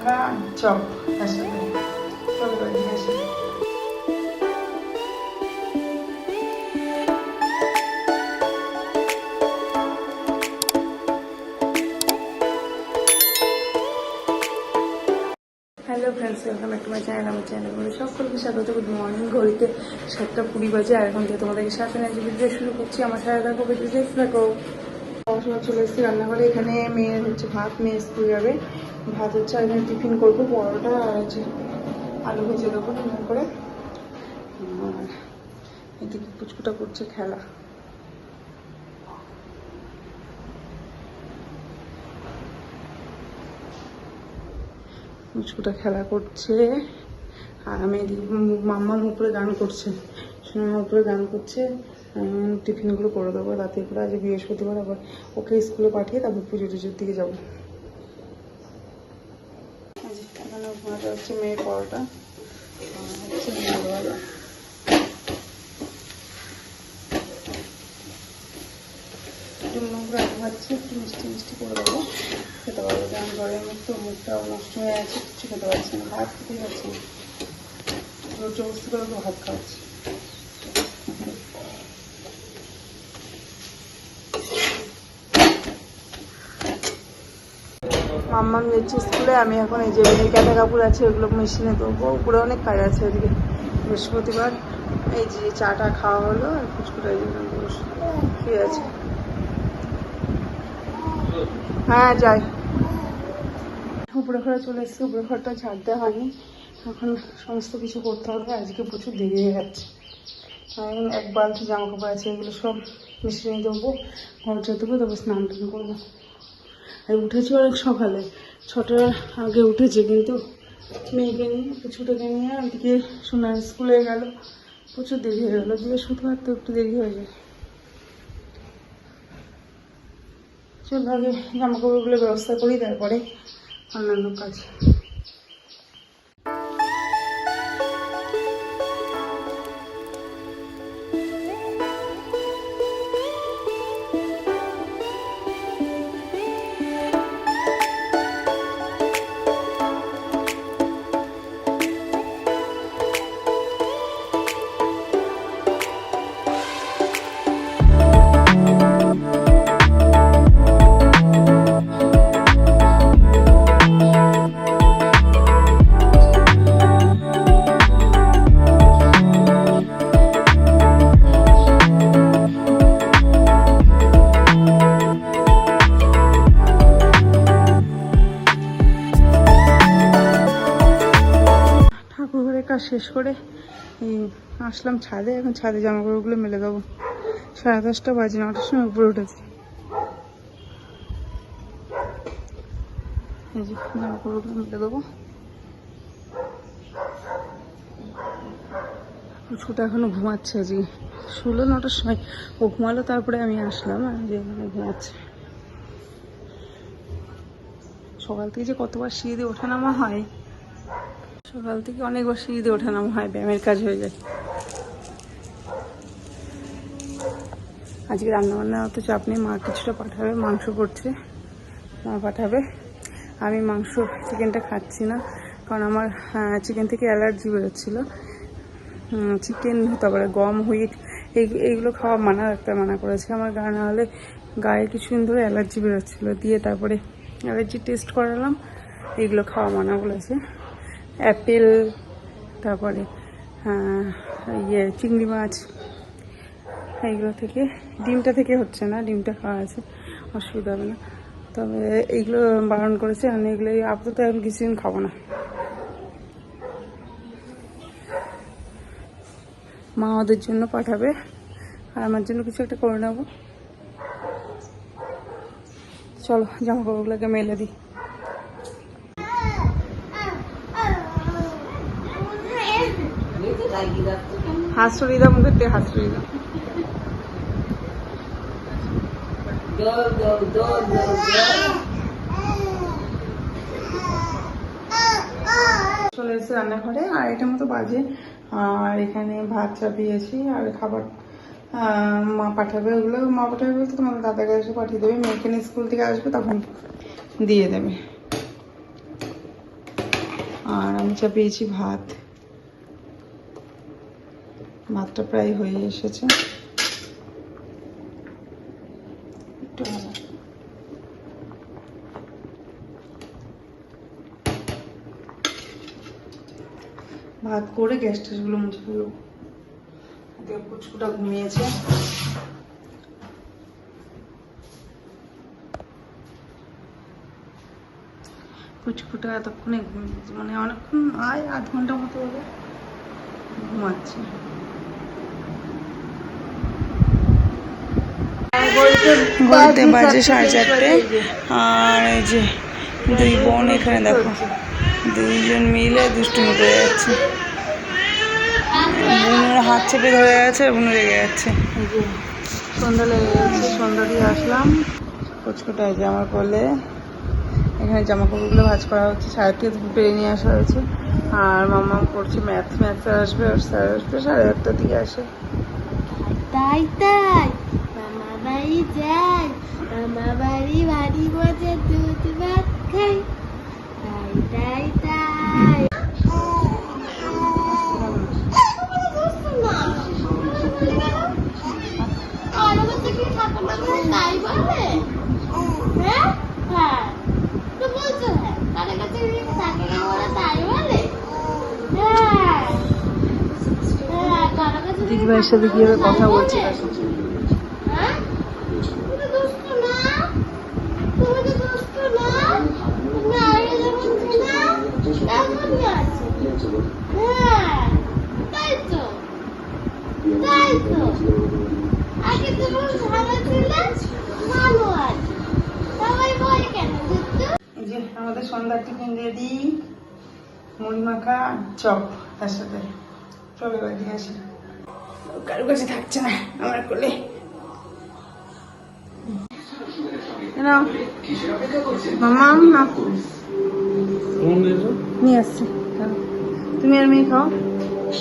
আমরা চপ আসলে চলো বাড়ি আসি। Hello friends, welcome back to my channel. আমার চ্যানেল সকলকে স্বাগত। Good morning. ঘড়িতে 7:20 বাজে আর এখন থেকে তোমাদেরকে সাথে নিয়ে ভিডিও শুরু করছি। আমার সাথে থাকো, ভিডিও দেখতে থাকো। সময় চলে এসেছি রান্নাঘরে। এখানে মেয়ের হচ্ছে ভাত, মেয়ে স্কুল যাবে। ভাত হচ্ছে আর এখানে টিফিন করবো, পরোটা আর হচ্ছে আলু ভেজে দেবো রান্না করে। আর এদিকে পুচকুটা করছে খেলা। পুচকুটা খেলা করছে আর আমি মাম্মার উপরে গান করছে, সোনার উপরে গান করছে। টিফিনগুলো করে দেবো রাতে করে। আজ বৃহস্পতিবার, আবার ওকে স্কুলে পাঠিয়ে তারপর পুজো টুজোর দিকে যাবো। এখানে ঘোরাটা হচ্ছে মেয়ের পরোটা, হচ্ছে ভাজা। একটু নোংরা ভাজছে, একটু মিষ্টি মিষ্টি করে দেবো, খেতে পারবো। কারণ ঘরের মুখটাও নষ্ট হয়ে আছে, কিছু খেতে পারছি না, ভাত খেতেই পারছি না। জবরদস্তি করে ভাত খাওয়াচ্ছি। মাম্মাম যাচ্ছে স্কুলে। আমি এখন এই যে কাঁটা কাপড় আছে ওগুলো মেশিনে দেবো। উপরে অনেক কাজ আছে ওদিকে, বৃহস্পতিবার। এই যে চাটা খাওয়া হলো আর ফুচকুটা শুয়ে আছে। হ্যাঁ যাই। উপরে ঘরে চলে এসেছি। উপরে ঘরটা ঝাড় দেওয়া হয়নি, এখন সমস্ত কিছু করতে হবে। আজকে প্রচুর দেরি হয়ে যাচ্ছে। এখন এক বালতি জামা কাপড় আছে, এগুলো সব মেশিনে দেবো, ঘর ঝাড় দেবো, তারপর স্নান টান করবো। আর উঠেছি অনেক সকালে, 6টার আগে উঠেছি, কিন্তু মেয়েকে নিয়ে কিছুটাকে নিয়ে ওইদিকে সোনার স্কুলে গেল, প্রচুর দেরি হয়ে গেলো। বৃহস্পতিবার তো একটু দেরি হয়ে যায়। চলো আগে জামা কাপড়গুলো ব্যবস্থা করি, তারপরে অন্যান্য কাজ। কাজ শেষ করে আসলাম ছাদে। এখন ছাদে জামা কাপড়গুলো মেলে দেবো। 10:30 বাজে, 9টার সময় উপরে উঠেছি। এই যে জামা কাপড়গুলো মেলে দেবো। ছোটো এখনো ঘুমাচ্ছে। আজকে শুলো 9টার সময়, ও ঘুমালো, তারপরে আমি আসলাম। আর যে ঘুমাচ্ছে। সকাল থেকে যে কতবার সিঁড়ি দিয়ে ওঠানামা হয়, সকাল থেকে অনেকবার সিঁড়ি দিয়ে ওঠানামা হয়, ব্যায়ামের কাজ হয়ে যায়। আজকে রান্নাবান্নার অত চাপ নেই, মা কিছুটা পাঠাবে, মাংস করছে, মা পাঠাবে। আমি মাংস চিকেনটা খাচ্ছি না, কারণ আমার চিকেন থেকে অ্যালার্জি বেরোচ্ছিলো। চিকেন, তারপরে গম, হুইট, এইগুলো খাওয়া মানা, ডাক্তার মানা করেছে। আমার গা না হলে গায়ে কিছুদিন ধরে অ্যালার্জি বেরোচ্ছিলো, দিয়ে তারপরে অ্যালার্জি টেস্ট করালাম, এইগুলো খাওয়া মানা বলেছে। অ্যাপেল, তারপরে চিংড়ি মাছ, এইগুলো থেকে। ডিমটা থেকে হচ্ছে না, ডিমটা খাওয়া আছে, অসুবিধা হবে না। তবে এইগুলো বারণ করেছে, আমি এগুলো আপাতত এখন কিছুদিন খাবো না। মা ওদের জন্য পাঠাবে আর আমার জন্য কিছু একটা করে নেবো। চলো জামা কাপড়গুলোকে মেলে দিই। হাসুরি দাম করতে, হাসুরি দাম। চলে এসেছে রান্নাঘরে, 2:30 মতো বাজে। আর এখানে ভাত চাপিয়েছি আর খাবার মা পাঠাবে। ওগুলো মা পাঠাবে বলতে তোমাদের দাদার কাছে পাঠিয়ে দেবে। মেয়েকে নিয়ে স্কুল থেকে আসবে, তখন দিয়ে দেবে। আর আমি চাপিয়েছি ভাত। ভাতটা প্রায় হয়ে এসেছে, একটু ভালো। ভাত করে গ্যাস ট্যাসগুলো মুছে ফেলবো। পুচকুটা ঘুমিয়েছে। পুচকুটা এতক্ষণে ঘুমিয়েছে, মানে অনেকক্ষণ, 8 ঘন্টা মতো হবে ঘুমাচ্ছে। ঘড়িতে বাজে 4:30, আর এই যে 2 বোন এখানে দেখো, 2জন মিলে দুষ্টুমি করে যাচ্ছে। বোনের হাত চেপে ধরে যাচ্ছে, বোন রেগে যাচ্ছে। সন্ধ্যা লেগে যাচ্ছে, সন্ধ্যা দিয়ে আসলাম। পুচকুটা এই যে আমার কোলে, এখানে জামা কাপড়গুলো ভাঁজ করা হচ্ছে, সাড়ে থেকে পেরে নিয়ে আসা হয়েছে। আর মামা করছে ম্যাথ স্যার আসবে, আর স্যার আসবে 8:30টার দিকে আসে। তাই তাই মামা বাড়ি যাই, মামা বাড়ি বাড়ি বসে দুধ ভাত খাই, তাই তাই তাই। দিদি ভাইয়ের সাথে কিভাবে কথা বলছে, আমাদের সন্ধ্যার টিফিন রেডি, মুড়ি মাখা চপ, তার সাথে চলে বাড়ি আসি। কারো কাছে থাকছে না আমার কোলে। মামা না নিয়ে আসছি, তুমি আর মেয়ে খাও।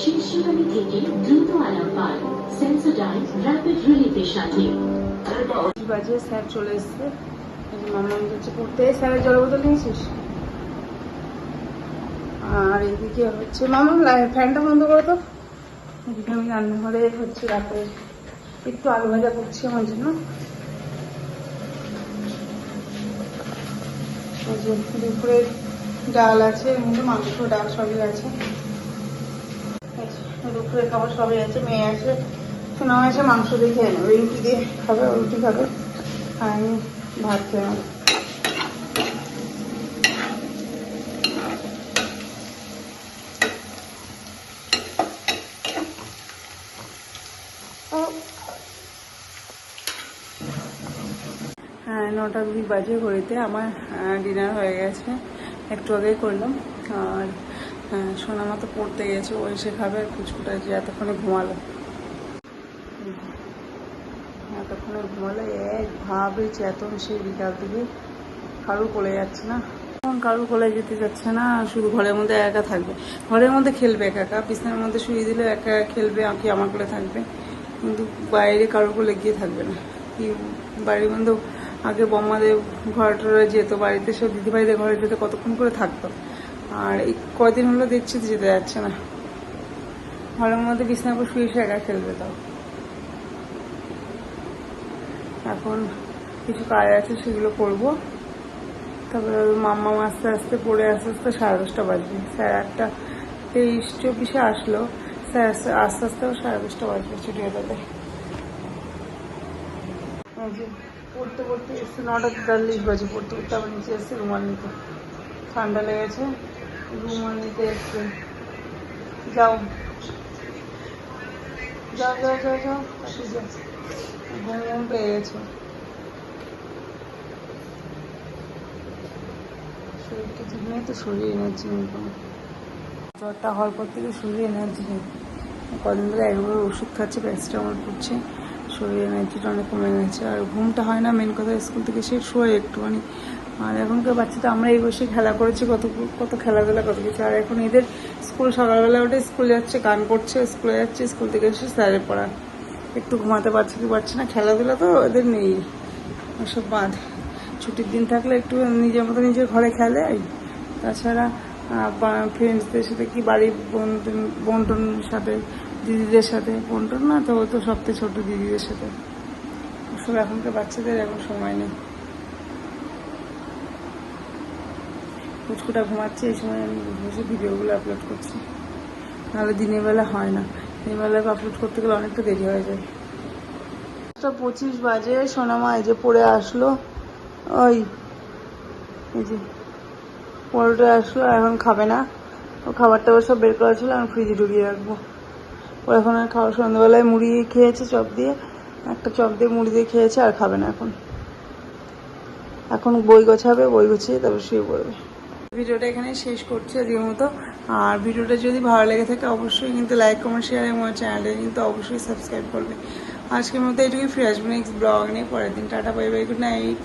শীর্ষগামী থেকে দ্রুত আলাপার সেন্সোডাইন র্যাপিড রিলিফের সাথে। বাজে স্যার চলে এসছে, মামা হচ্ছে পড়তে। স্যারের জল বোতল নিয়েছিস? আর এদিকে হচ্ছে মামা ফ্যানটা বন্ধ করো তো। এদিকে আমি রান্নাঘরে হচ্ছে রাতে একটু আলু ভাজা করছি আমার জন্য। দুপুরে ডাল আছে, এর মধ্যে মাংস ডাল সবই আছে। দুপুরে খাবার সবই আছে। মেয়ে আছে, শোনা হয়েছে মাংস দিয়ে খেয়ে নেবে, রুটি দিয়ে খাবে, রুটি খাবে, আর আমি ভাত খেয়ে নেবো। হ্যাঁ, 9:20 বাজে ঘড়িতে। আমার ডিনার হয়ে গেছে, একটু আগেই করলাম। আর সোনামা তো পড়তে গেছে, ও এসে খাবে। কুচকুটা যে এতক্ষণে ঘুমালো, একভাবে চেতন সেই বিকাল থেকে কারুর কোলে যাচ্ছে না, এখন কারুর কোলে যেতে যাচ্ছে না, শুধু ঘরের মধ্যে একা থাকবে। ঘরের মধ্যে খেলবে একা একা, বিছানার মধ্যে শুয়ে দিলে একা খেলবে, আঁকি আমার কোলে থাকবে, কিন্তু বাইরে কারুর কোলে গিয়ে থাকবে না। কি বাড়ির মধ্যে আগে বম্মাদের ঘর টরে যেত, বাড়িতে সব দিদিভাইদের ঘরে যেতে কতক্ষণ করে থাকতো, আর এই কয়দিন হলো দেখছি যেতে যাচ্ছে না। ঘরের মধ্যে বিছানার উপর শুয়ে শুয়ে একা খেলবে। তাও এখন কিছু কাজ আছে, সেগুলো করবো। তারপরে মাম্মা আস্তে আস্তে পড়ে আস্তে আস্তে 10:30 বাজবে। স্যার 8:23-24 আসলো, স্যার আস্তে আস্তেও 10:30 বাজবে ছুটি হতে। পড়তে পড়তে এসছে 9:43 বাজে, পড়তে পড়তে আবার নিচে এসছে রুমাল নিতে। ঠান্ডা লেগেছে, রুমাল নিতে এসছে। যাও যাও যাও যাও যাও, ঘুম ঘুম পেয়ে গেছে। শরীরটা ঠিক নেই তো, শরীর এনার্জি নেই কোনো। জ্বরটা হওয়ার পর থেকে শরীর এনার্জি নেই। কদিন ধরে একবার ওষুধ খাচ্ছে, প্যারাসিটামল করছে, শরীর এনার্জিটা অনেক কমে গেছে। আর ঘুমটা হয় না, মেন কথা স্কুল থেকে সে শোয় একটুখানি। আর এখনকার বাচ্চাটা, আমরা এই বসে খেলা করেছি, কত খেলাধুলা, কত কিছু। আর এখন এদের স্কুল সকালবেলা উঠে স্কুল যাচ্ছে, গান করছে, স্কুলে যাচ্ছে, স্কুল থেকে এসে স্যারের পড়া, একটু ঘুমাতে পারছে কি পারছে না। খেলাধুলা তো এদের নেই, ওসব বাদ। ছুটির দিন থাকলে একটু নিজের মতো নিজের ঘরে খেলে, তাছাড়া ফ্রেন্ডসদের সাথে কি বাড়ির বন্টন সাথে, দিদিদের সাথে, বন্টন না তো, ও তো সবথেকে ছোট দিদিদের সাথে। সব এখনকার বাচ্চাদের এখন সময় নেই। পুচকুটা ঘুমাচ্ছে, এই সময় আমি বসে ভিডিওগুলো আপলোড করছি, নাহলে দিনের বেলা হয় না। দিনের বেলা আপলোড করতে গেলে অনেকটা দেরি হয়ে যায়। 25 বাজে, সোনামা এই যে পড়ে আসলো, ওই এই যে পরোটা আসলো, এখন খাবে না। ও খাবারটা সব বের করা ছিল, আমি ফ্রিজে ঢুকিয়ে রাখবো। ও এখন আর খাওয়া, সন্ধ্যাবেলায় মুড়ি খেয়েছে চপ দিয়ে, একটা চপ দিয়ে মুড়ি দিয়ে খেয়েছে, আর খাবে না এখন। এখন বই গোছাবে, বই গুছিয়ে তারপর শুয়ে পড়বে। ভিডিওটা এখানে শেষ করছি আজকের মতো। আর ভিডিওটা যদি ভালো লেগে থাকে অবশ্যই কিন্তু লাইক, কমেন্ট, শেয়ার এবং আমার চ্যানেলটা কিন্তু অবশ্যই সাবস্ক্রাইব করবে। আজকের মতো এটুকুই, ফিরে আসবো নেক্সট ব্লগ নিয়ে পরের দিন। Tata, bye bye, good night.